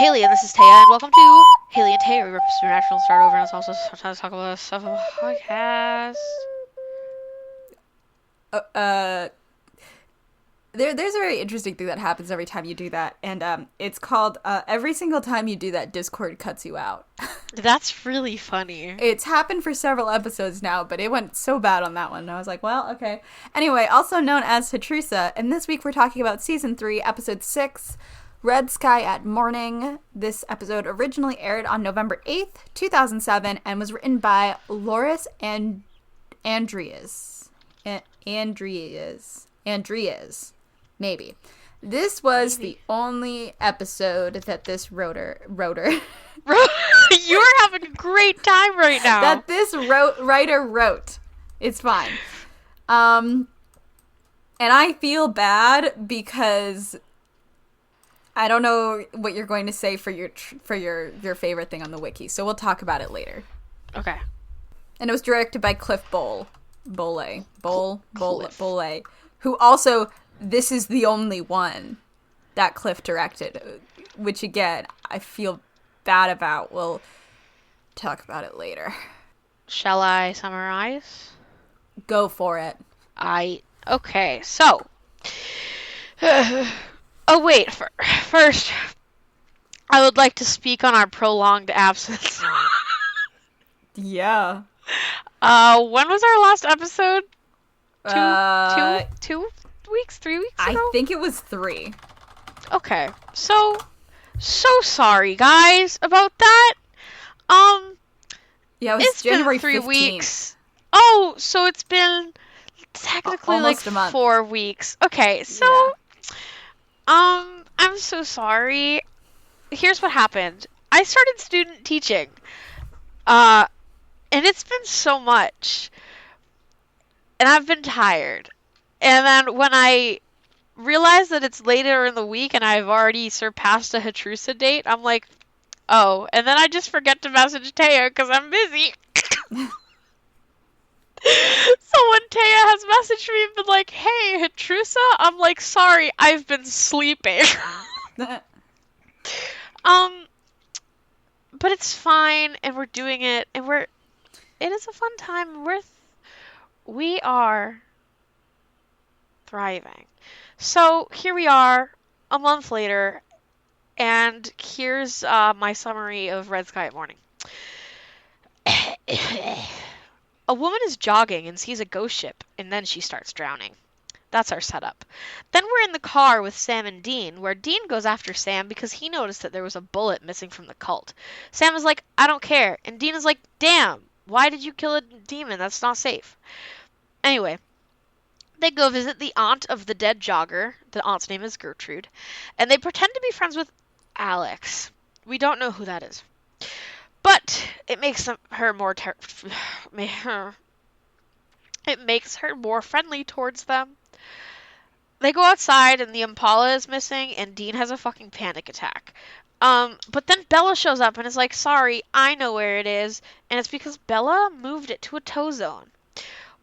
Haley, and this is Taya, and welcome to Haley and Taya. We rip supernatural, start over, and it's also sometimes talk about stuff of a podcast. Uh, uh, there's a very interesting thing that happens every time you do that, and it's called every single time you do that, Discord cuts you out. That's really funny. It's happened for several episodes now, but it went so bad on that one. And I was like, well, okay. Anyway, also known as HATRUSA, and this week we're talking about Season 3, Episode 6, Red Sky at Morning. This episode originally aired on November 8th, 2007, and was written by Loris and Andreas. Andreas. Maybe. This was the only episode that this rotor You're having a great time right now. that this writer wrote. It's fine. And I feel bad because I don't know what you're going to say for your favorite thing on the wiki. So we'll talk about it later. Okay. And it was directed by Cliff Bole, who also, this is the only one that Cliff directed, which again, I feel bad about. We'll talk about it later. Shall I summarize? Go for it. Okay, so. Oh, wait. First, I would like to speak on our prolonged absence. Yeah. When was our last episode? 2 weeks? 3 weeks ago? I think it was 3. Okay, so sorry, guys, about that. Yeah, it was It's January been 3 15th. weeks. Oh, so it's been technically Almost like a month. 4 weeks. Okay, so, I'm so sorry. Here's what happened. I started student teaching, and it's been so much, and I've been tired. And then when I realized that it's later in the week and I've already surpassed a HATRUSA date, I'm like, oh, and then I just forget to message Taya because I'm busy. So when Taya has messaged me and been like, hey, HATRUSA, I'm like, sorry, I've been sleeping. But it's fine, and we're doing it, and it is a fun time. We are thriving. So here we are, a month later, and here's my summary of Red Sky at Morning. A woman is jogging and sees a ghost ship, and then she starts drowning. That's our setup. Then we're in the car with Sam and Dean, where Dean goes after Sam because he noticed that there was a bullet missing from the cult. Sam is like, I don't care, and Dean is like, damn, why did you kill a demon? That's not safe. Anyway, they go visit the aunt of the dead jogger. The aunt's name is Gertrude, and they pretend to be friends with Alex. We don't know who that is. But it makes her more friendly towards them. They go outside and the Impala is missing and Dean has a fucking panic attack. But then Bella shows up and is like, sorry, I know where it is. And it's because Bella moved it to a tow zone.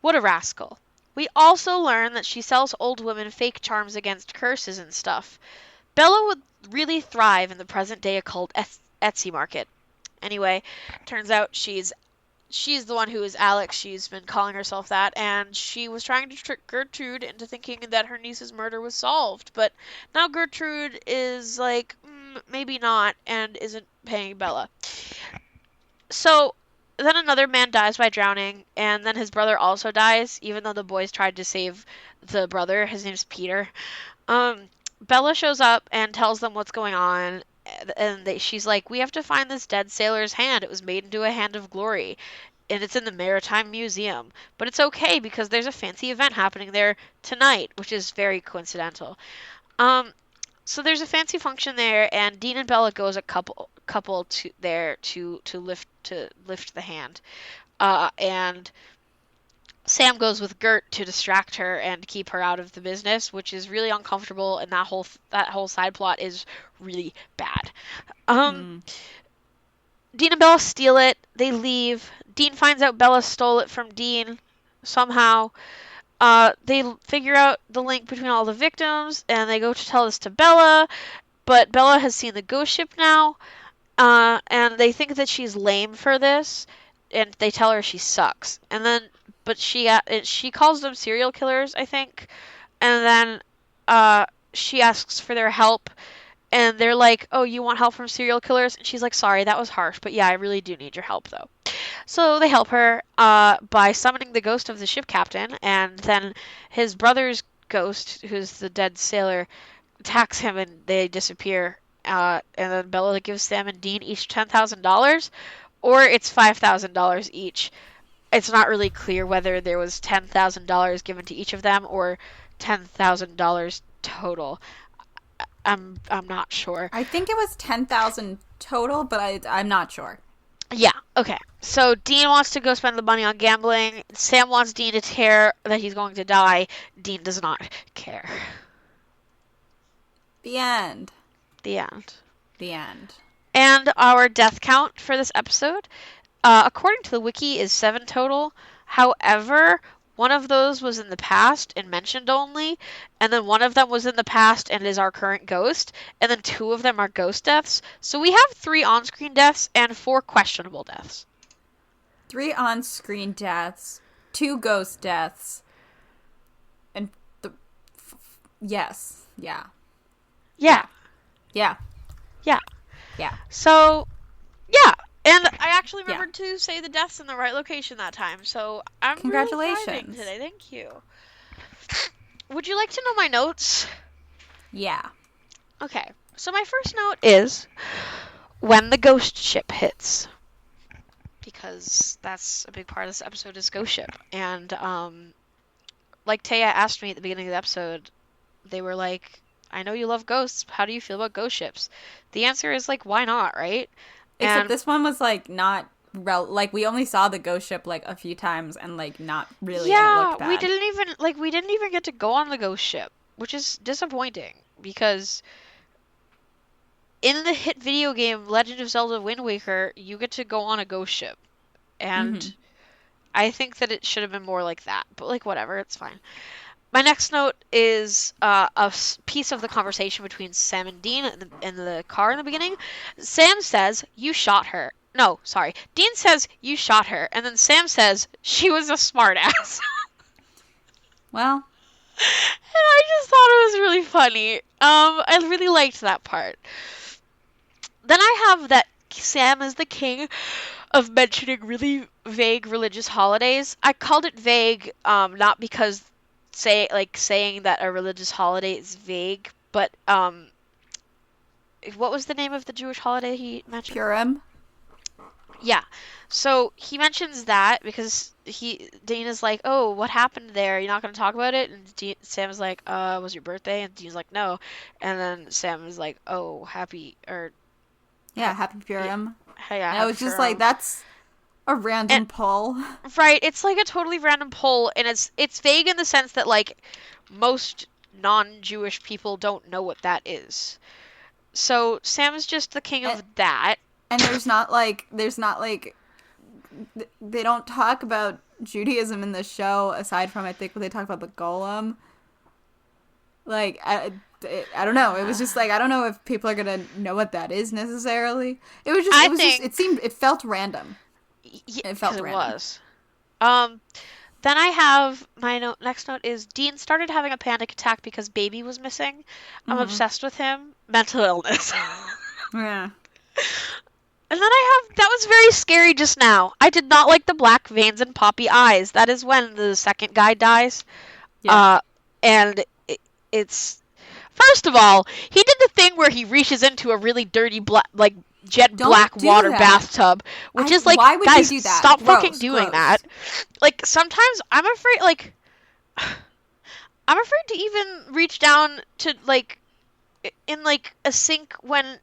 What a rascal. We also learn that she sells old women fake charms against curses and stuff. Bella would really thrive in the present day occult Etsy market. Anyway, turns out she's the one who is Alex. She's been calling herself that, and she was trying to trick Gertrude into thinking that her niece's murder was solved. But now Gertrude is like, maybe not, and isn't paying Bella. So then another man dies by drowning, and then his brother also dies, even though the boys tried to save the brother. His name's Peter. Bella shows up and tells them what's going on. And she's like, we have to find this dead sailor's hand. It was made into a hand of glory. And it's in the Maritime Museum. But it's okay because there's a fancy event happening there tonight, which is very coincidental. So there's a fancy function there, and Dean and Bella go as a couple to there to lift the hand. And Sam goes with Gert to distract her and keep her out of the business, which is really uncomfortable, and that whole side plot is really bad. Dean and Bella steal it. They leave. Dean finds out Bella stole it from Dean somehow. They figure out the link between all the victims, and they go to tell this to Bella. But Bella has seen the ghost ship now, and they think that she's lame for this, and they tell her she sucks. And then, but she calls them serial killers, I think. And then, she asks for their help, and they're like, "Oh, you want help from serial killers?" And she's like, "Sorry, that was harsh, but yeah, I really do need your help, though." So they help her by summoning the ghost of the ship captain, and then his brother's ghost, who's the dead sailor, attacks him, and they disappear. And then Bella gives Sam and Dean each $10,000, or it's $5,000 each. It's not really clear whether there was $10,000 given to each of them or $10,000 total. I'm not sure. I think it was 10,000 total, but I'm not sure. Yeah, okay. So Dean wants to go spend the money on gambling. Sam wants Dean to care that he's going to die. Dean does not care. The end. The end. The end. And our death count for this episode, according to the wiki, is 7 total. However, one of those was in the past and mentioned only, and then one of them was in the past and is our current ghost, and then 2 of them are ghost deaths. So we have 3 on-screen deaths and 4 questionable deaths. 3 on-screen deaths, 2 ghost deaths, and yes, yeah. Yeah. Yeah. Yeah. Yeah. So, yeah. And I actually remembered to say the deaths in the right location that time. So I'm Congratulations really thriving today. Thank you. Would you like to know my notes? Yeah. Okay. So my first note is when the ghost ship hits. Because that's a big part of this episode is ghost ship. And like Taya asked me at the beginning of the episode, they were like, I know you love ghosts. How do you feel about ghost ships? The answer is like, why not, right? Except this one was like not like we only saw the ghost ship like a few times and like not really. Yeah, and it looked bad. we didn't even get to go on the ghost ship, which is disappointing because in the hit video game Legend of Zelda Wind Waker, you get to go on a ghost ship, and I think that it should have been more like that. But like whatever, it's fine. My next note is a piece of the conversation between Sam and Dean in the car in the beginning. Sam says, "You shot her." No, sorry. Dean says, "You shot her." And then Sam says, "She was a smartass." Well. And I just thought it was really funny. I really liked that part. Then I have that Sam is the king of mentioning really vague religious holidays. I called it vague, not because saying that a religious holiday is vague, but what was the name of the Jewish holiday he mentioned? Purim. Yeah. So he mentions that because Dean is like, "Oh, what happened there? You're not going to talk about it?" And Sam is like, "Was your birthday?" And Dean's like, "No." And then Sam is like, "Oh, happy Purim." Yeah, and I was just like, that's a random pull. Right, it's like a totally random pull, and it's vague in the sense that like most non-Jewish people don't know what that is. So Sam is just the king of that. And there's not like they don't talk about Judaism in the show aside from I think when they talk about the golem. Like I don't know. It was just like I don't know if people are gonna know what that is necessarily. It felt random. Yeah, it felt random. It was. Then I have my next note is Dean started having a panic attack because baby was missing. I'm obsessed with him. Mental illness. Yeah. And then that was very scary just now. I did not like the black veins and poppy eyes. That is when the second guy dies. Yeah. And it's first of all, he did the thing where he reaches into a really dirty black black water bathtub, which is like, why would guys, you do that? stop fucking doing that. Like sometimes I'm afraid to even reach down to like in like a sink when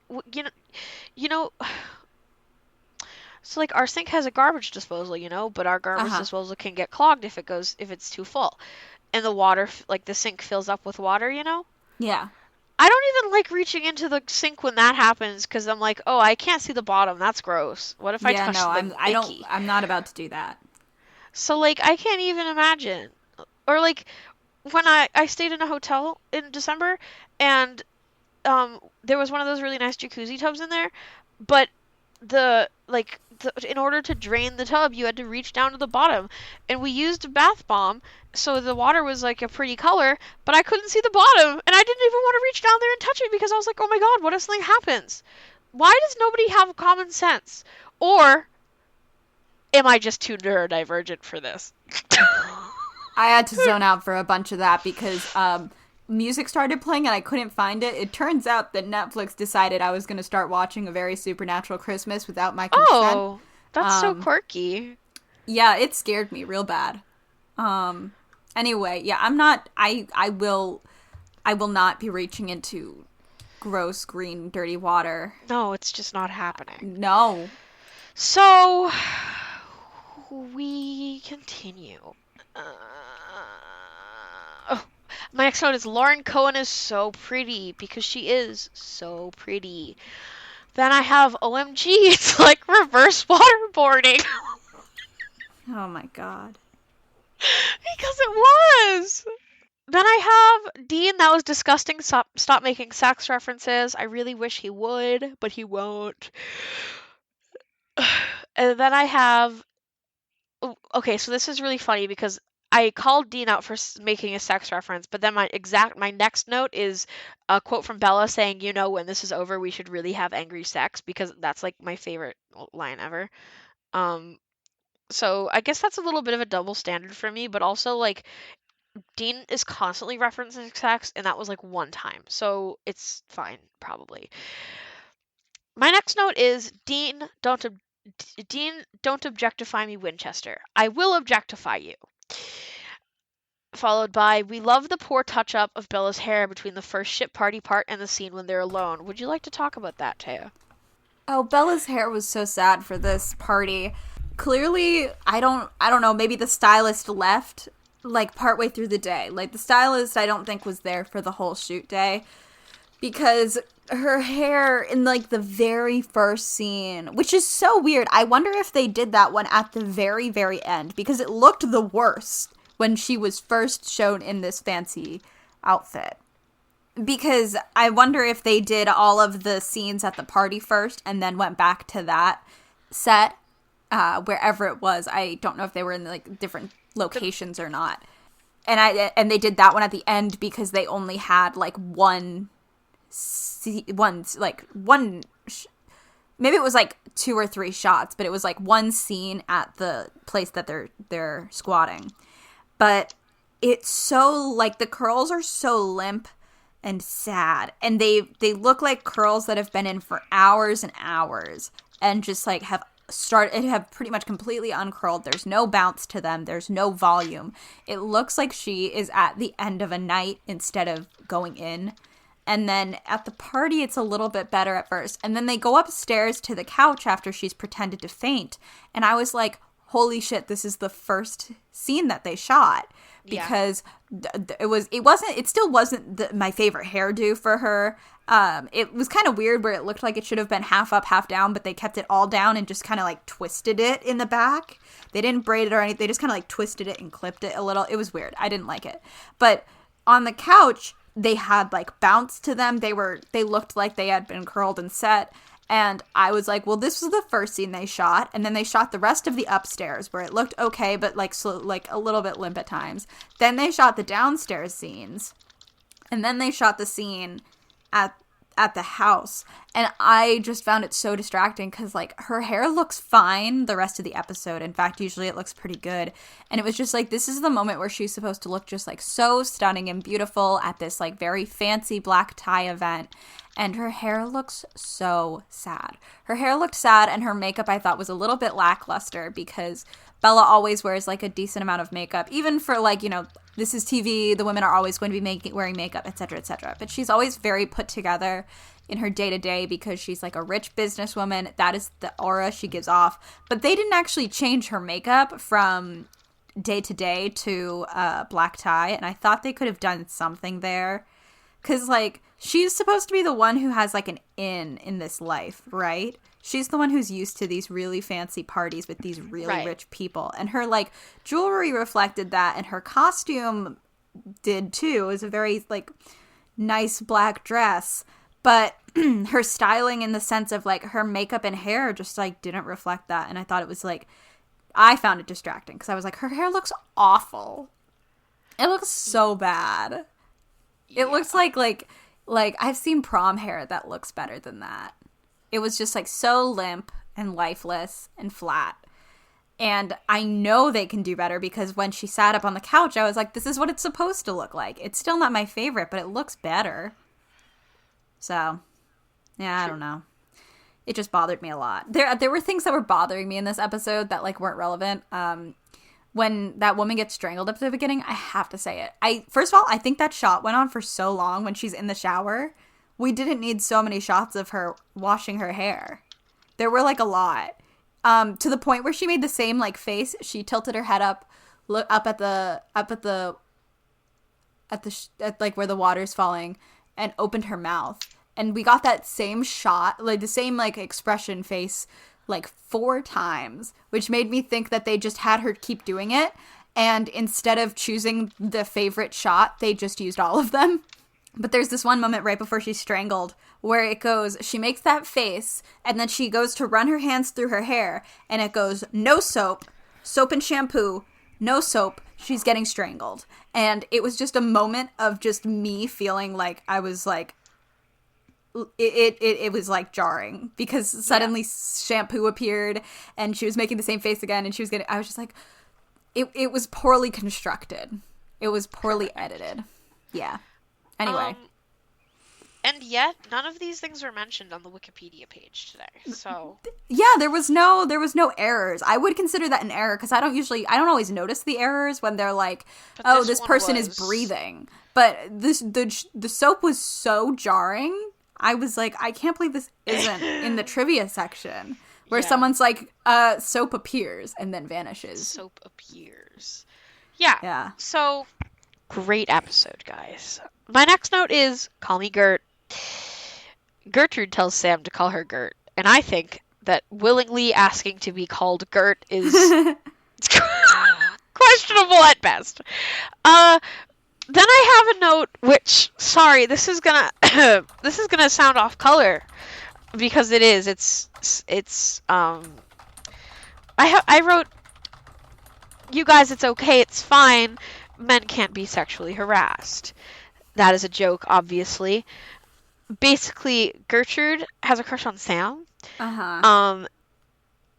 you know so like our sink has a garbage disposal, but our garbage disposal can get clogged if it's too full. And the water, like the sink fills up with water, Yeah. I don't even like reaching into the sink when that happens because I'm like, oh, I can't see the bottom. That's gross. What if I touch the I'm not about to do that. So like I can't even imagine. Or like when I stayed in a hotel in December and there was one of those really nice jacuzzi tubs in there, but in order to drain the tub, you had to reach down to the bottom, and we used a bath bomb, so the water was like a pretty color, but I couldn't see the bottom, and I didn't even want to reach down there and touch it because I was like, oh my god, what if something happens? Why does nobody have common sense? Or am I just too neurodivergent for this? I had to zone out for a bunch of that because music started playing and I couldn't find it. It turns out that Netflix decided I was going to start watching A Very Supernatural Christmas without my consent. Oh, that's so quirky. Yeah, it scared me real bad. Anyway, yeah, I will not be reaching into gross green dirty water. No, it's just not happening. No. So we continue. Oh, my next note is Lauren Cohen is so pretty because she is so pretty. Then I have OMG, it's like reverse waterboarding. Oh my god. Because it was. Then I have Dean, that was disgusting. Stop making sex references. I really wish he would, but he won't. And then I have. Okay, so this is really funny because I called Dean out for making a sex reference, but then my next note is a quote from Bella saying, "You know, when this is over, we should really have angry sex," because that's like my favorite line ever. Um, so I guess that's a little bit of a double standard for me, but also like Dean is constantly referencing sex, and that was like one time, so it's fine probably. My next note is Dean, don't objectify me, Winchester. I will objectify you. Followed by, we love the poor touch up of Bella's hair between the first ship party part and the scene when they're alone. Would you like to talk about that, Taya? Oh, Bella's hair was so sad for this party. Clearly, I don't know, maybe the stylist left like partway through the day. Like the stylist I don't think was there for the whole shoot day because her hair in like the very first scene, which is so weird. I wonder if they did that one at the very very end because it looked the worst when she was first shown in this fancy outfit. Because I wonder if they did all of the scenes at the party first and then went back to that set wherever it was. I don't know if they were in like different locations or not. And they did that one at the end because they only had like maybe it was like 2 or 3 shots, but it was like one scene at the place that they're squatting. But it's so like the curls are so limp and sad, and they look like curls that have been in for hours and hours and just like have pretty much completely uncurled. There's no bounce to them. There's no volume. It looks like she is at the end of a night instead of going in. And then at the party, it's a little bit better at first. And then they go upstairs to the couch after she's pretended to faint. And I was like, holy shit, this is the first scene that they shot. Because it still wasn't my favorite hairdo for her. It was kind of weird where it looked like it should have been half up, half down, but they kept it all down and just kind of like twisted it in the back. They didn't braid it or anything. They just kind of like twisted it and clipped it a little. It was weird. I didn't like it. But on the couch, they had like bounce to them. They looked like they had been curled and set. And I was like, well, this was the first scene they shot. And then they shot the rest of the upstairs where it looked okay, but like a little bit limp at times. Then they shot the downstairs scenes. And then they shot the scene at the house. And I just found it so distracting because like her hair looks fine the rest of the episode. In fact, usually it looks pretty good. And it was just like, this is the moment where she's supposed to look just like so stunning and beautiful at this like very fancy black tie event. And her hair looks so sad. Her hair looked sad, and her makeup I thought was a little bit lackluster because Bella always wears like a decent amount of makeup, even for like, you know, this is TV, the women are always going to be wearing makeup, etc., etc. But she's always very put together in her day-to-day because she's like a rich businesswoman. That is the aura she gives off. But they didn't actually change her makeup from day to day to black tie, and I thought they could have done something there. Because, like, she's supposed to be the one who has, like, an in this life, right? She's the one who's used to these really fancy parties with these really rich people. And her, like, jewelry reflected that, and her costume did, too. It was a very, like, nice black dress. but her styling in the sense of like her makeup and hair just like didn't reflect that, and I thought it was like, I found it distracting because I was like, her hair looks awful. It looks so bad. It Yeah. looks like I've seen prom hair that looks better than that. It was just like so limp and lifeless and flat. And I know they can do better because when she sat up on the couch, I was like, this is what it's supposed to look like. It's still not my favorite, but it looks better. So, yeah, I don't know. It just bothered me a lot. There were things that were bothering me in this episode that like weren't relevant. When that woman gets strangled at the beginning, I have to say it. First of all, I think that shot went on for so long when she's in the shower. We didn't need so many shots of her washing her hair. There were like a lot. To the point where she made the same like face. She tilted her head up, look up at like where the water's falling, and opened her mouth. And we got that same shot, like the same like expression face, like 4 times, which made me think that they just had her keep doing it. And instead of choosing the favorite shot, they just used all of them. But there's this one moment right before she's strangled where it goes, she makes that face, and then she goes to run her hands through her hair, and it goes, no soap, soap and shampoo, no soap, she's getting strangled. And it was just a moment of just me feeling like I was like, it was like jarring because suddenly shampoo appeared and she was making the same face again, and she was getting, I was just like, it was poorly constructed. It was poorly edited. Yeah. Anyway. And yet, none of these things were mentioned on the Wikipedia page today. So yeah, there was no errors. I would consider that an error because I don't always notice the errors when they're like, but oh, this one person was... is breathing. But the soap was so jarring. I was like, I can't believe this isn't in the trivia section where someone's like, soap appears and then vanishes. Soap appears. Yeah. Yeah. So great episode, guys. My next note is call me Gert. Gertrude tells Sam to call her Gert, and I think that willingly asking to be called Gert is questionable at best. Then I have a note which, sorry, this is gonna this is gonna sound off color because it is. I wrote, you guys, it's okay, it's fine. Men can't be sexually harassed. That is a joke, obviously. Basically, Gertrude has a crush on Sam. Uh-huh.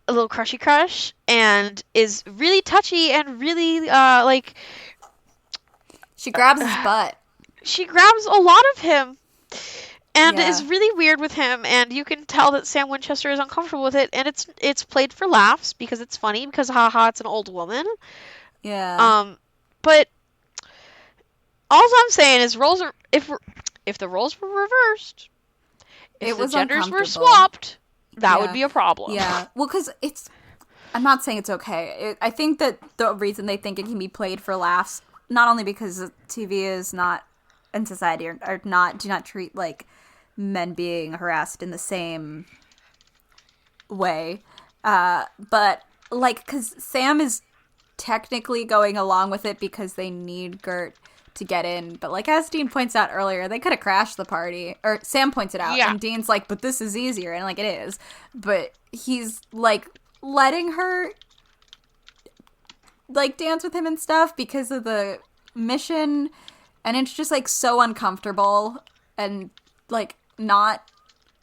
A little crushy crush, and is really touchy and really, like... She grabs his butt. She grabs a lot of him, and Yeah. is really weird with him, and you can tell that Sam Winchester is uncomfortable with it, and it's played for laughs, because it's funny, because haha, it's an old woman. Yeah. But all I'm saying is roles are... If the roles were reversed, if the genders were swapped, that would be a problem. Yeah. Well, because I'm not saying it's okay. I think that the reason they think it can be played for laughs, not only because TV is not, in society, do not treat, like, men being harassed in the same way, but, like, because Sam is technically going along with it because they need Gert to get in, but like as Dean points out earlier, they could have crashed the party, or Sam points it out, and Dean's like, but this is easier, and like it is, but he's like letting her like dance with him and stuff because of the mission, and it's just like so uncomfortable and like not,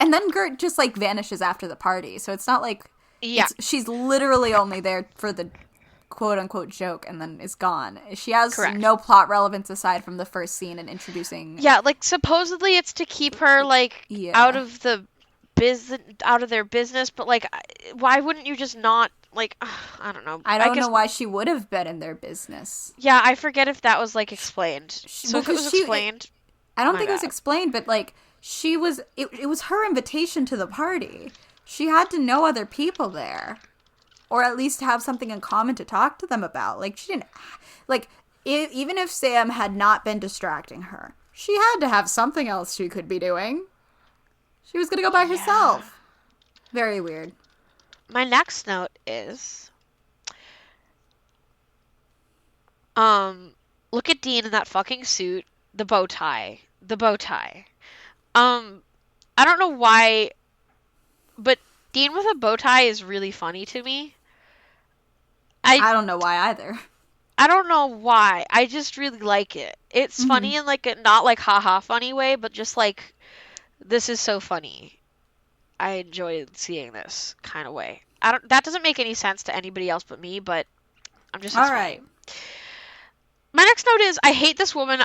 and then Gert just like vanishes after the party, so it's not like she's literally only there for the quote-unquote joke and then is gone. She has no plot relevance aside from the first scene and introducing... Yeah, like, supposedly it's to keep her, like, out of their business, but, like, why wouldn't you just not, like, I don't know. I don't know why she would have been in their business. Yeah, I forget if that was, like, explained. So if it was explained... I don't think it was explained, but, like, it was her invitation to the party. She had to know other people there. Or at least have something in common to talk to them about. Like, she didn't... Like, even if Sam had not been distracting her, she had to have something else she could be doing. She was going to go by herself. Very weird. My next note is... look at Dean in that fucking suit. The bow tie. I don't know why, but Dean with a bow tie is really funny to me. I I don't know why either. I don't know why. I just really like it. It's Mm-hmm. funny in like a not like haha funny way, but just like this is so funny. I enjoyed seeing this kind of way. I don't that doesn't make any sense to anybody else but me, but it's All funny. right. My next note is I hate this woman.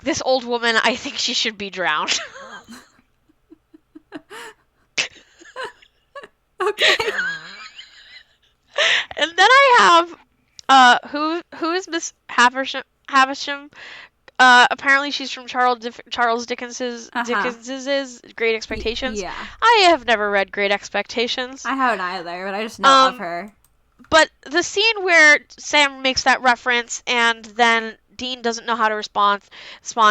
This old woman, I think she should be drowned. Okay. And then I have who is Miss Havisham? Apparently she's from Charles Uh-huh. Dickens's Great Expectations. Yeah. I have never read Great Expectations. I haven't either, but I just know of Um, her. but the scene where Sam makes that reference and then Dean doesn't know how to respond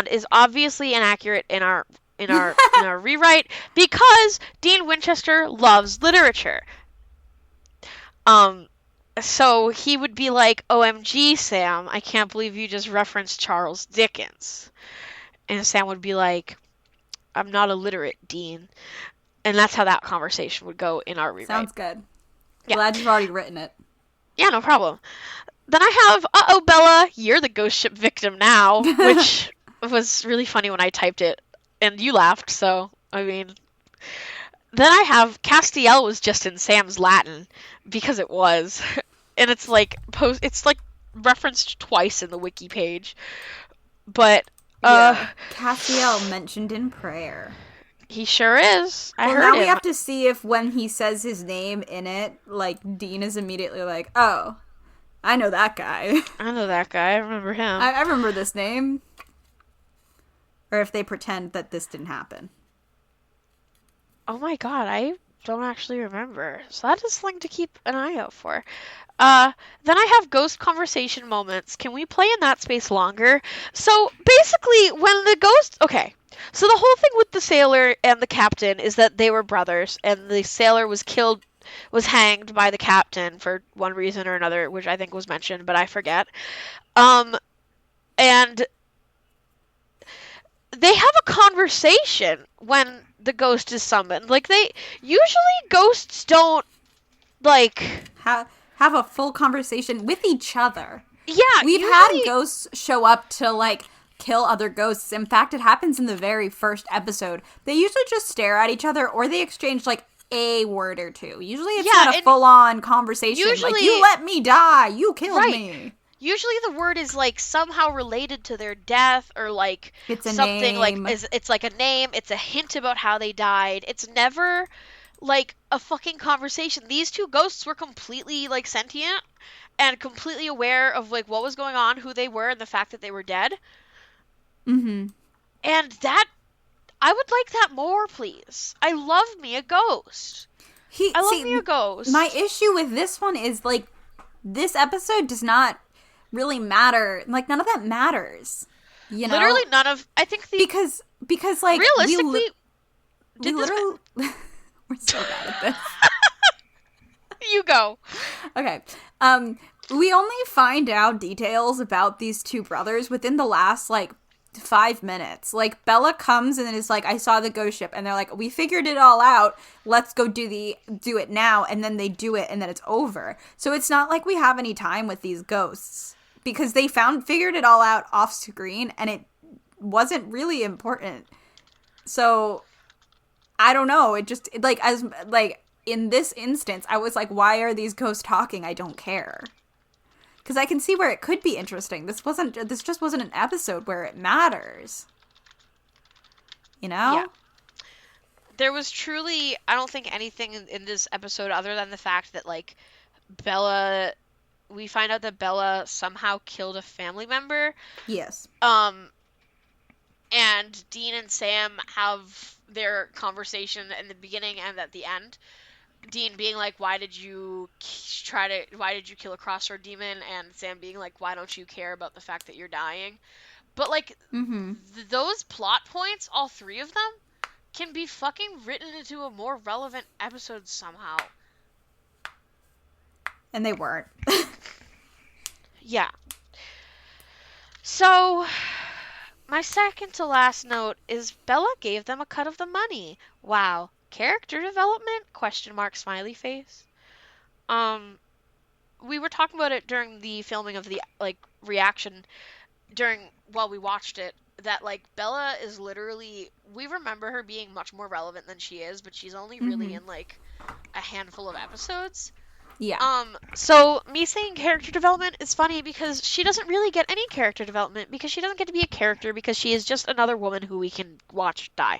is obviously inaccurate in our rewrite because Dean Winchester loves literature. Um, so he would be like, "OMG, Sam, I can't believe you just referenced Charles Dickens." And Sam would be like, "I'm not illiterate, Dean." And that's how that conversation would go in our rewrite. Sounds good. Yeah. Glad you've already written it. Yeah, no problem. Then I have, uh-oh, Bella, you're the ghost ship victim now, which was really funny when I typed it. And you laughed, so, I mean. Then I have, Castiel was just in Sam's Latin, because it was. And it's like referenced twice in the wiki page. But, Yeah. Castiel mentioned in prayer. he sure is. I Well, heard now we him. have to see if when he says his name in it, like, Dean is immediately like, oh, I know that guy. I know that guy, I remember him. I remember this name. Or if they pretend that this didn't happen. Oh my god, I don't actually remember. So that is something to keep an eye out for. Then I have ghost conversation moments. Can we play in that space longer? So basically, when the ghost. Okay. So the whole thing with the sailor and the captain is that they were brothers, and the sailor was hanged by the captain for one reason or another, which I think was mentioned, but I forget. Um, and they have a conversation when the ghost is summoned. Like, usually ghosts don't, like. Have a full conversation with each other. Yeah, We've had usually. ghosts show up to, like, kill other ghosts. In fact, it happens in the very first episode. They usually just stare at each other or they exchange, like, a word or two. Usually it's Yeah, not a and full-on conversation. Like, usually. you let me die. You killed Right. me. Usually the word is like somehow related to their death or like It's a something like name. it's like a name, it's a hint about how they died. It's never like a fucking conversation. These two ghosts were completely like sentient and completely aware of like what was going on, who they were, and the fact that they were dead. Mm-hmm. And that I would like that more, please. I love me a ghost. I love me a My ghost. issue with this one is, like, this episode does not really matter. Like, none of that matters. You know? Literally none of I think the Because like realistically we did this literally we're so bad at this. you go. Okay. We only find out details about these two brothers within the last, like, 5 minutes. Like, Bella comes and is like, I saw the ghost ship, and they're like, we figured it all out. Let's go do it now. And then they do it, and then it's over. So it's not like we have any time with these ghosts because they figured it all out off screen, and it wasn't really important. So I don't know. It just, like, as like in this instance, I was like, why are these ghosts talking? I don't care. Because I can see where it could be interesting. This just wasn't an episode where it matters. You know? Yeah. There was truly, I don't think anything in this episode other than the fact that, like, Bella, we find out that Bella somehow killed a family member. Yes. And Dean and Sam have their conversation in the beginning and at the end. Dean being like, why did you kill a crossroad demon? And Sam being like, why don't you care about the fact that you're dying? But, like, Mm-hmm. those plot points, all three of them, can be fucking written into a more relevant episode somehow. And they weren't. Yeah. So, My second to last note is Bella gave them a cut of the money. Wow. Character development? Question mark smiley face. Um, we were talking about it during the filming of the like reaction during while we watched it that like Bella is literally we remember her being much more relevant than she is, but she's only really Mm-hmm. in like a handful of episodes. Yeah. So me saying character development is funny because she doesn't really get any character development because she doesn't get to be a character because she is just another woman who we can watch die.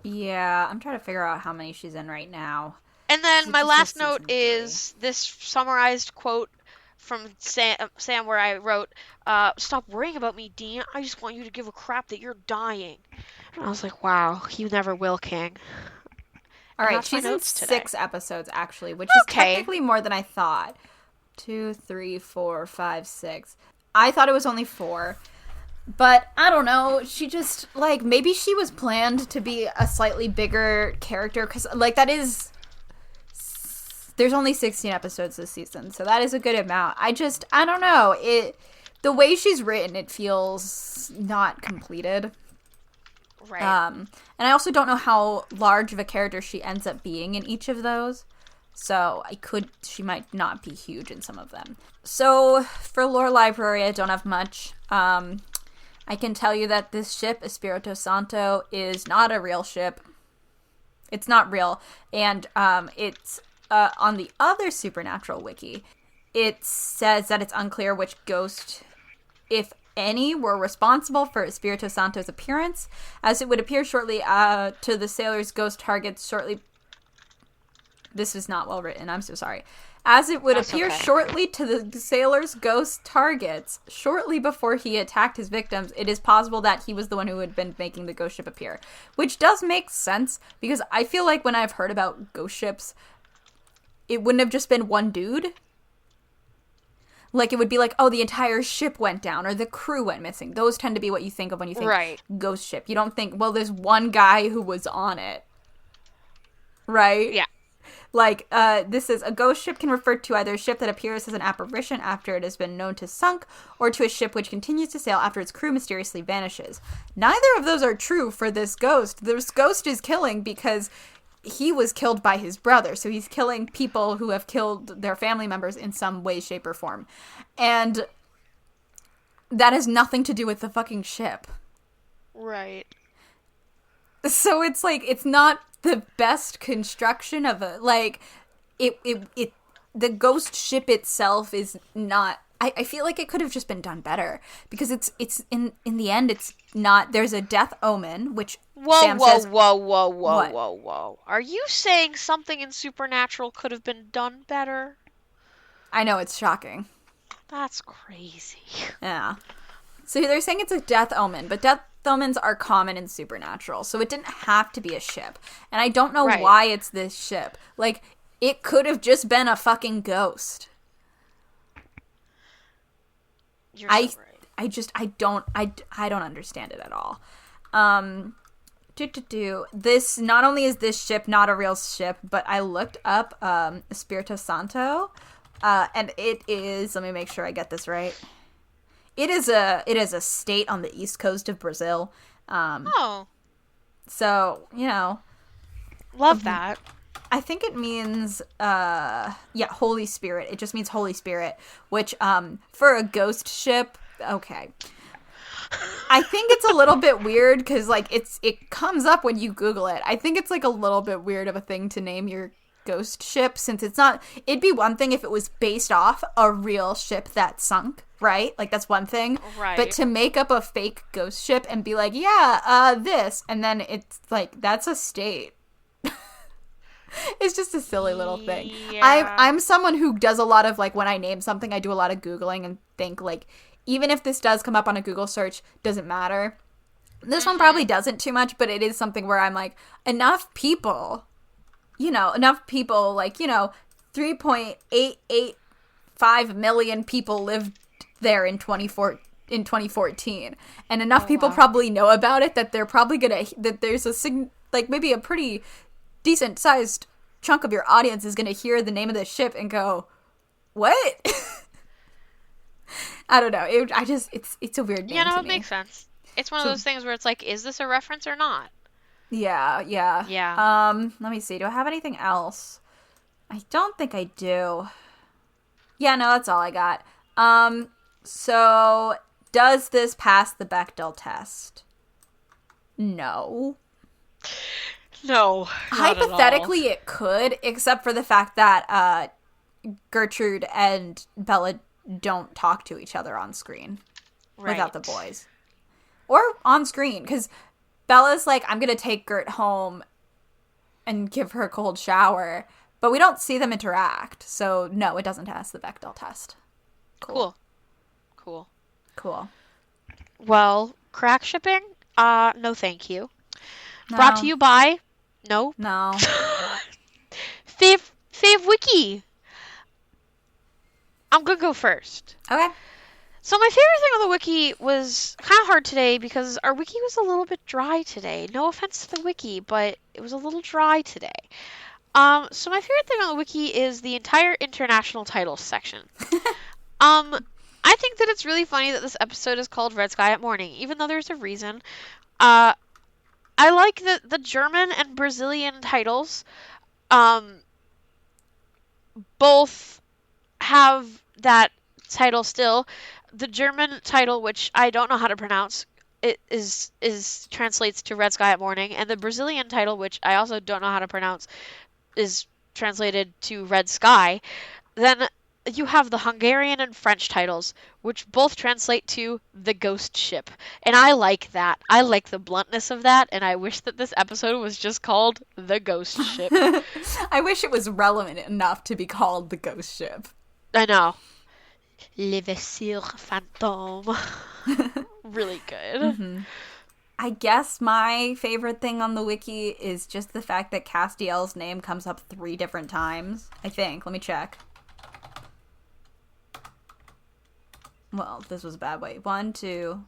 Yeah, I'm trying to figure out how many she's in right now. And Because then it my just says last note season 3. is this summarized quote from Sam where I wrote, "Stop worrying about me, Dean. I just want you to give a crap that you're dying." And I was like, "Wow, you never will, King." All And right, that's my she's in notes today. 6 episodes, actually, which is Okay, technically more than I thought. 2, 3, 4, 5, 6. I thought it was only 4. But I don't know. She just, like, maybe she was planned to be a slightly bigger character. Because, like, that is. There's only 16 episodes this season, so that is a good amount. I don't know. The way she's written, it feels not completed. right. And I also don't know how large of a character she ends up being in each of those. So she might not be huge in some of them. So for lore library, I don't have much. I can tell you that this ship, Espirito Santo, is not a real ship. It's not real. And it's on the other Supernatural wiki, it says that it's unclear which ghost, if any, were responsible for Espirito Santo's appearance, as it would appear shortly to the sailor's ghost targets shortly. This is not well written, I'm so sorry. As it would That's appear okay. shortly to the sailor's ghost targets, shortly before he attacked his victims, it is possible that he was the one who had been making the ghost ship appear. Which does make sense, because I feel like when I've heard about ghost ships, it wouldn't have just been one dude. Like, it would be like, oh, the entire ship went down, or the crew went missing. Those tend to be what you think of when you think Right. ghost ship. You don't think, well, there's one guy who was on it. Right? Yeah. Like, this is a ghost ship can refer to either a ship that appears as an apparition after it has been known to sunk, or to a ship which continues to sail after its crew mysteriously vanishes. Neither of those are true for this ghost. This ghost is killing because he was killed by his brother, so he's killing people who have killed their family members in some way, shape, or form. And that has nothing to do with the fucking ship. Right. So it's like, it's not the best construction of a, like, it the ghost ship itself is not, I feel like it could have just been done better, because it's in the end, it's not, there's a death omen, which Whoa, Sam whoa, says, whoa, whoa, whoa, what? whoa, whoa. Are you saying something in Supernatural could have been done better? I know, it's shocking. That's crazy. Yeah. So they're saying it's a death omen, but death omens are common in Supernatural, so it didn't have to be a ship. And I don't know Right. why it's this ship. Like, it could have just been a fucking ghost. You're so right. I don't understand it at all. This, not only is this ship not a real ship, but I looked up Espirito Santo, and it is, let me make sure I get this right. It is a state on the east coast of Brazil. Oh, So, you know, love that. I think it means Holy Spirit. It just means Holy Spirit, which for a ghost ship, okay. I think it's a little bit weird because like it comes up when you Google it. I think it's like a little bit weird of a thing to name your ghost ship, since it's not, it'd be one thing if it was based off a real ship that sunk, right? Like, that's one thing. Right. But to make up a fake ghost ship and be like, this, and then it's like, that's a state. It's just a silly little thing. Yeah. I'm someone who does a lot of, like, when I name something, I do a lot of Googling and think, like, even if this does come up on a Google search, doesn't matter. This one probably doesn't too much, but it is something where I'm like, enough people, like, 3.885 million people lived there in 2014. And enough people wow. probably know about it that they're probably that there's maybe a pretty decent sized chunk of your audience is gonna hear the name of this ship and go, what? I don't know. It's a weird Yeah, name no, to it me. makes sense. It's one of So those things where it's like, is this a reference or not? yeah, yeah. Yeah. Let me see. Do I have anything else? I don't think I do. Yeah, no, that's all I got. So does this pass the Bechdel test? No. No, not at all. Hypothetically, it could, except for the fact that Gertrude and Bella don't talk to each other on screen without the Right. boys. Or on screen, because Bella's like, I'm going to take Gert home and give her a cold shower. But we don't see them interact. So, no, it doesn't pass the Bechdel test. Cool. Cool. Cool. Cool. Well, crack shipping? No thank you. Brought to No. you by no. No. Fave wiki. I'm gonna go first. Okay. So my favorite thing on the wiki was kind of hard today because our wiki was a little bit dry today. No offense to the wiki, but it was a little dry today. So my favorite thing on the wiki is the entire international titles section. Um, I think that it's really funny that this episode is called Red Sky at Morning, even though there's a reason. Uh, I like the German and Brazilian titles. Um, both have that title still. The German title, which I don't know how to pronounce, it is translates to Red Sky at Morning, and the Brazilian title, which I also don't know how to pronounce, is translated to Red Sky. Then you have the Hungarian and French titles, which both translate to the Ghost Ship. And I like that. I like the bluntness of that, and I wish that this episode was just called The Ghost Ship. I wish it was relevant enough to be called the Ghost Ship. I know. Le Vaisseau Fantôme. Really good. I guess my favorite thing on the wiki is just the fact that Castiel's name comes up 3 different times. I think. Let me check. Well, this was a bad way. 1, 2,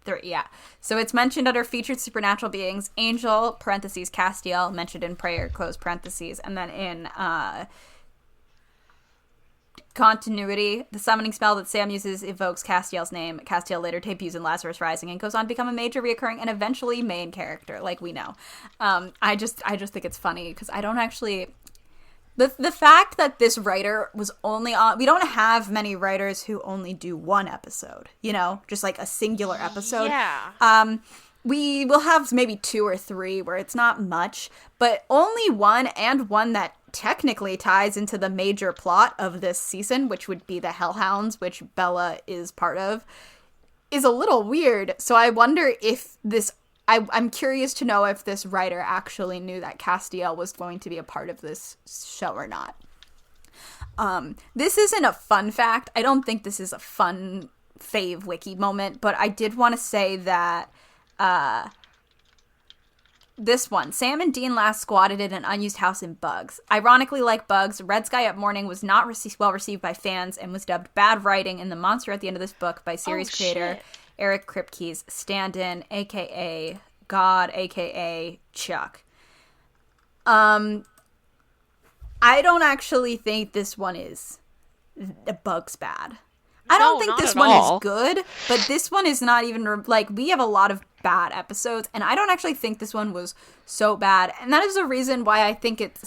3. Yeah. So it's mentioned under featured supernatural beings, angel, parentheses, Castiel, mentioned in prayer, close parentheses. And then in continuity, the summoning spell that Sam uses evokes Castiel's name. Castiel later debuts in Lazarus Rising and goes on to become a major reoccurring and eventually main character, like we know. I just think it's funny because I don't actually. The fact that this writer was only on, we don't have many writers who only do 1 episode, you know, just like a singular episode. Yeah. We will have maybe 2 or 3 where it's not much, but only 1, and one that technically ties into the major plot of this season, which would be the Hellhounds, which Bella is part of, is a little weird. So I wonder if this, I'm curious to know if this writer actually knew that Castiel was going to be a part of this show or not. This isn't a fun fact. I don't think this is a fun fave wiki moment, but I did want to say that this one, Sam and Dean last squatted in an unused house in Bugs. Ironically, like Bugs, Red Sky at Morning was not well received by fans and was dubbed bad writing in the monster at the end of this book by series creator Shit. Eric Kripke's stand-in, aka God, aka Chuck. I don't actually think this one is Bugs bad. I don't No, think not this at one all. is good, but this one is not even, like, we have a lot of bad episodes, and I don't actually think this one was so bad, and that is the reason why I think it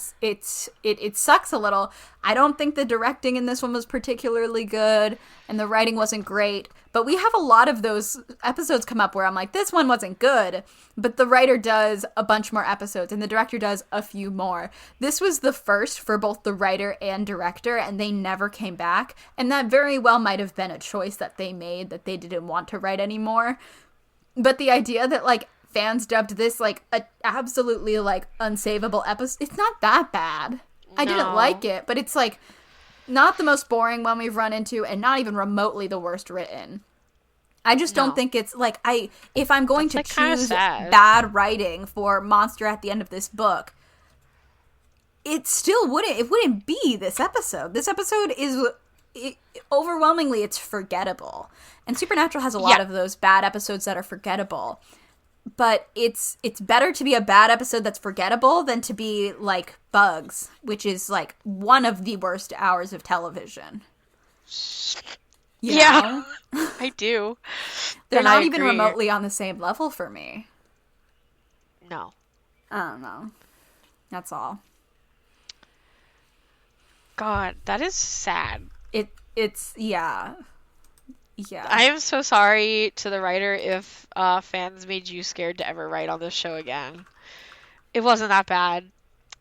sucks a little. I don't think the directing in this one was particularly good, and the writing wasn't great, but we have a lot of those episodes come up where I'm like, this one wasn't good, but the writer does a bunch more episodes, and the director does a few more. This was the first for both the writer and director, and they never came back, and that very well might have been a choice that they made, that they didn't want to write anymore. But the idea that, like, fans dubbed this, like, a absolutely, like, unsavable episode, it's not that bad. I didn't like No. it, but it's, like, not the most boring one we've run into, and not even remotely the worst written. I just don't No. think it's, like, if I'm going That's, to like, kinda choose sad. bad writing for Monster at the end of this book, it still wouldn't be this episode. This episode is, overwhelmingly, it's forgettable. And Supernatural has a lot of those bad episodes that are forgettable. But it's better to be a bad episode that's forgettable than to be like Bugs, which is like one of the worst hours of television. you Yeah, know? I do. They're And I not even agree. remotely on the same level for me. No. I don't know. That's all. God, that is sad. It's yeah. Yeah. I am so sorry to the writer if fans made you scared to ever write on this show again. It wasn't that bad.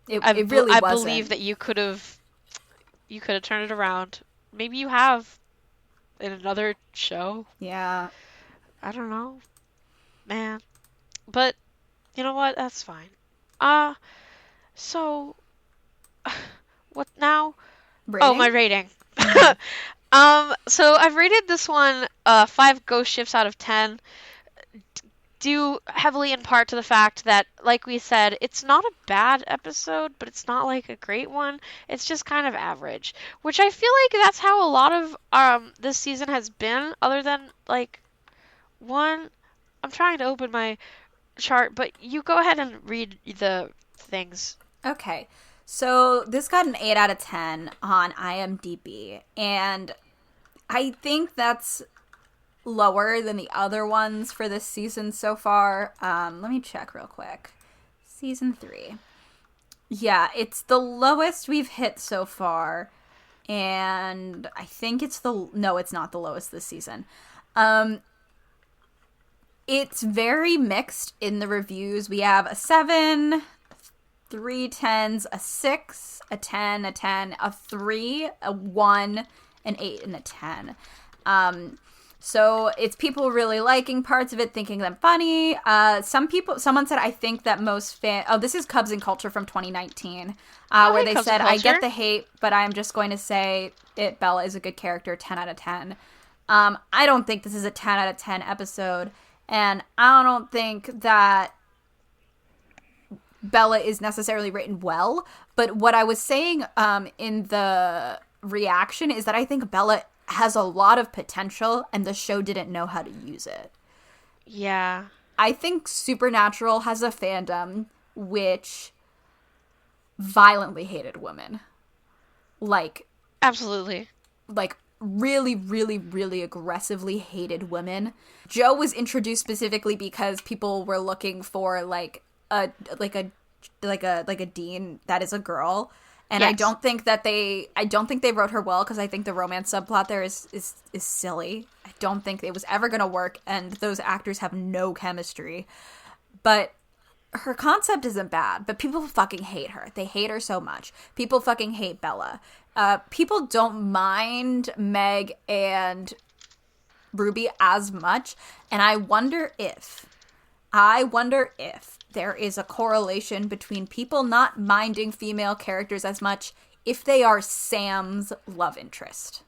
It really I believe wasn't. that you could have turned it around. Maybe you have in another show. Yeah. I don't know, man. But you know what? That's fine. So what now? Oh, my Rating? rating. Mhm. So I've rated this one 5 ghost ships out of 10. Due heavily in part to the fact that, like we said, it's not a bad episode, but it's not like a great one. It's just kind of average, which I feel like that's how a lot of this season has been, other than like one. I'm trying to open my chart, but you go ahead and read the things. Okay. So this got an 8 out of 10 on IMDb, and I think that's lower than the other ones for this season so far. Let me check real quick. Season 3. Yeah, it's the lowest we've hit so far, and I think it's the no, it's not the lowest this season. Um, it's very mixed in the reviews. We have a 7, 3 10s, a 6, a 10, a 10, a 3, a 1, an 8, and a 10. So it's people really liking parts of it, thinking them funny. Someone said, I think that this is Cubs and Culture from 2019, Oh, where hey, they Cubs and said, I Culture. get the hate, but I'm just going to say Bella is a good character, 10 out of 10. I don't think this is a 10 out of 10 episode, and I don't think that Bella is necessarily written well, but what I was saying in the reaction is that I think Bella has a lot of potential and the show didn't know how to use it. Yeah, I think Supernatural has a fandom which violently hated women. Like absolutely. like really really really aggressively hated women. Joe was introduced specifically because people were looking for a like a like a dean that is a girl, and Yes. I don't think they wrote her well because I think the romance subplot there is silly. I don't think it was ever going to work, and those actors have no chemistry. But her concept isn't bad, but people fucking hate her. They hate her so much. People fucking hate Bella. People don't mind Meg and Ruby as much, and I wonder if there is a correlation between people not minding female characters as much if they are Sam's love interest.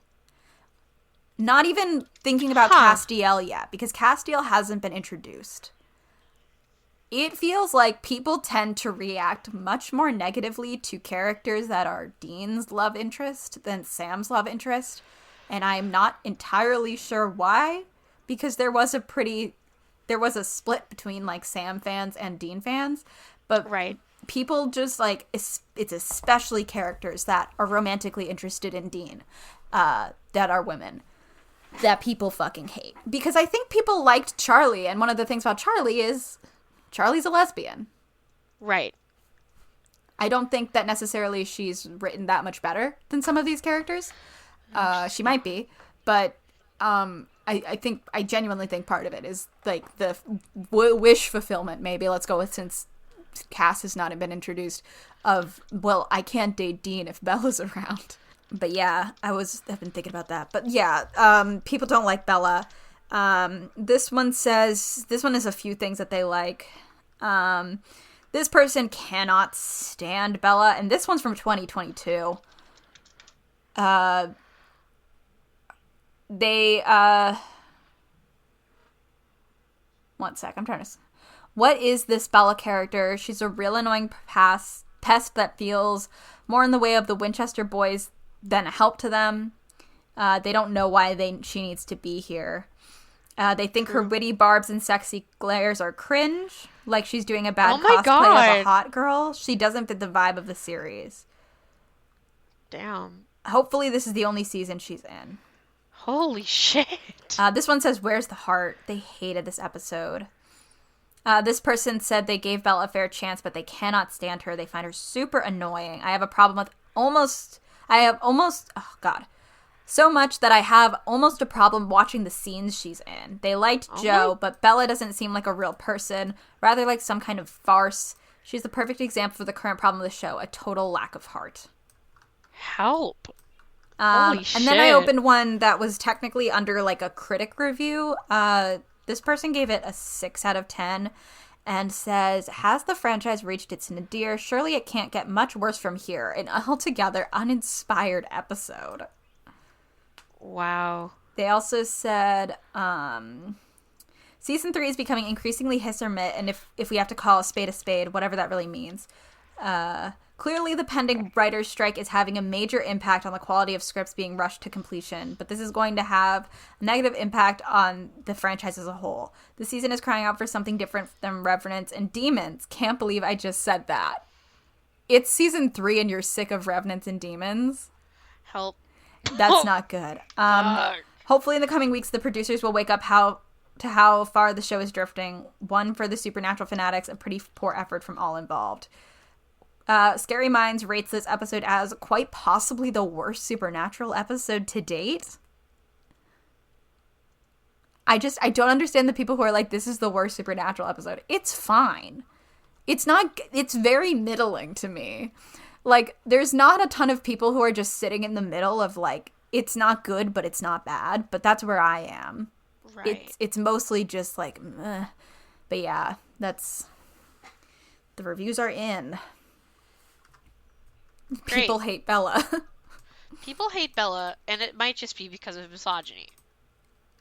Not even thinking about Huh. Castiel yet, because Castiel hasn't been introduced. It feels like people tend to react much more negatively to characters that are Dean's love interest than Sam's love interest. And I'm not entirely sure why, because there was a split between like Sam fans and Dean fans, but Right. people just like it's especially characters that are romantically interested in Dean, that are women, that people fucking hate. Because I think people liked Charlie, and one of the things about Charlie is Charlie's a lesbian. Right. I don't think that necessarily she's written that much better than some of these characters. She might be, but I genuinely think part of it is like the wish fulfillment. Maybe let's go with, since Cass has not been introduced, of, well, I can't date Dean if Bella's around. But yeah, I've been thinking about that. But yeah, people don't like Bella. This one is a few things that they like. This person cannot stand Bella, and this one's from 2022. They one sec, I'm trying to. What is this Bella character? She's a real annoying pest that feels more in the way of the Winchester boys than a help to them. They don't know why she needs to be here. They think her witty barbs and sexy glares are cringe, like she's doing a bad Oh my cosplay of a god. hot girl. She doesn't fit the vibe of the series. Damn. Hopefully this is the only season she's in. Holy shit. This one says, "Where's the heart?" They hated this episode. This person said they gave Bella a fair chance, but they cannot stand her. They find her super annoying. I have a problem with oh god, so much that I have almost a problem watching the scenes she's in. They liked Joe, but Bella doesn't seem like a real person, rather like some kind of farce. She's the perfect example for the current problem of the show, a total lack of heart. Help. Holy shit. And then I opened one that was technically under like a critic review. This person gave it a 6 out of 10 and says, "Has the franchise reached its nadir? Surely it can't get much worse from here. An altogether uninspired episode." Wow. They also said, season 3 is becoming increasingly hiss or miss, and if we have to call a spade, whatever that really means. Clearly, the pending writer's strike is having a major impact on the quality of scripts being rushed to completion, but this is going to have a negative impact on the franchise as a whole. The season is crying out for something different than Revenants and Demons. Can't believe I just said that. It's season 3 and you're sick of Revenants and Demons? Help. That's not good. Hopefully in the coming weeks, the producers will wake up to how far the show is drifting. One, for the supernatural fanatics, a pretty poor effort from all involved. Scary Minds rates this episode as quite possibly the worst supernatural episode to date. I don't understand the people who are like, this is the worst supernatural episode. It's fine. It's very middling to me. Like, there's not a ton of people who are just sitting in the middle of like, it's not good, but it's not bad. But that's where I am. Right. It's mostly just like, meh. But yeah, the reviews are in. Great. People hate Bella. People hate Bella, and it might just be because of misogyny.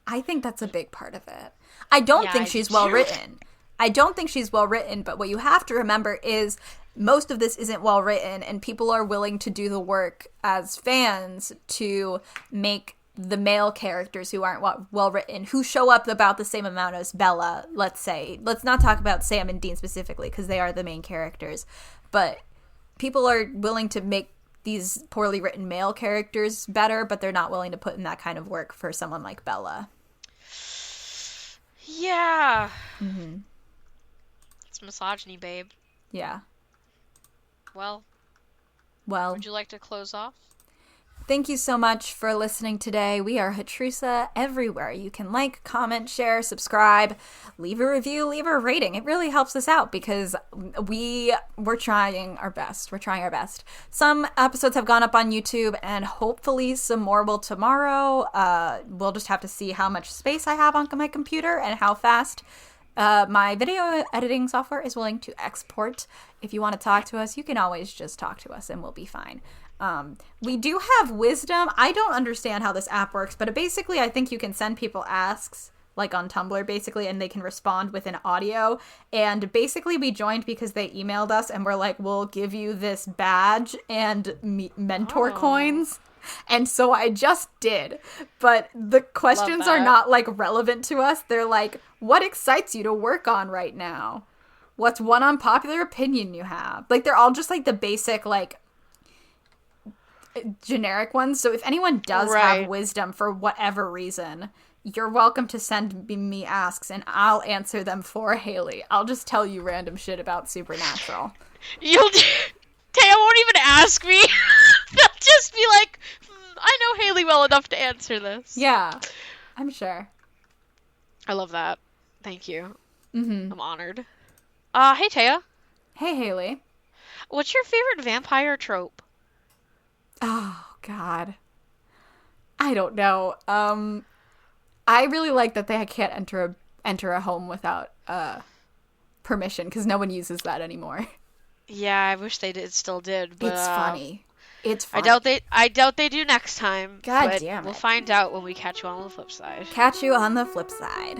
I think that's a big part of it. I don't think she's well written. I don't think she's well written, but what you have to remember is most of this isn't well written, and people are willing to do the work as fans to make the male characters who aren't well written, who show up about the same amount as Bella, let's say. Let's not talk about Sam and Dean specifically, because they are the main characters. But people are willing to make these poorly written male characters better, but they're not willing to put in that kind of work for someone like Bella. Yeah. Mm-hmm. It's misogyny, babe. Yeah. Well, would you like to close off? Thank you so much for listening today. We are HATRUSA everywhere. You can like, comment, share, subscribe, leave a review, leave a rating. It really helps us out because we're trying our best. We're trying our best. Some episodes have gone up on YouTube and hopefully some more will tomorrow. We'll just have to see how much space I have on my computer and how fast my video editing software is willing to export. If you want to talk to us, you can always just talk to us and we'll be fine. We do have Wisdom. I don't understand how this app works, but basically I think you can send people asks, like on Tumblr basically, and they can respond with an audio. And basically we joined because they emailed us and were like, we'll give you this badge and mentor coins. And so I just did. But the questions are not like relevant to us. They're like, what excites you to work on right now? What's one unpopular opinion you have? Like, they're all just like the basic, like, generic ones. So if anyone does have wisdom for whatever reason, you're welcome to send me asks and I'll answer them for Haley. I'll just tell you random shit about Supernatural. Taya won't even ask me. They'll just be like, I know Haley well enough to answer this. Yeah, I'm sure. I love that. Thank you. Mm-hmm. I'm honored. Hey Taya. Hey Haley. What's your favorite vampire trope? Oh, God. I don't know. I really like that they can't enter a home without permission, because no one uses that anymore. Yeah, I wish they still did, but it's funny. It's funny. I doubt they do next time. God damn it. We'll find out when we catch you on the flip side. Catch you on the flip side.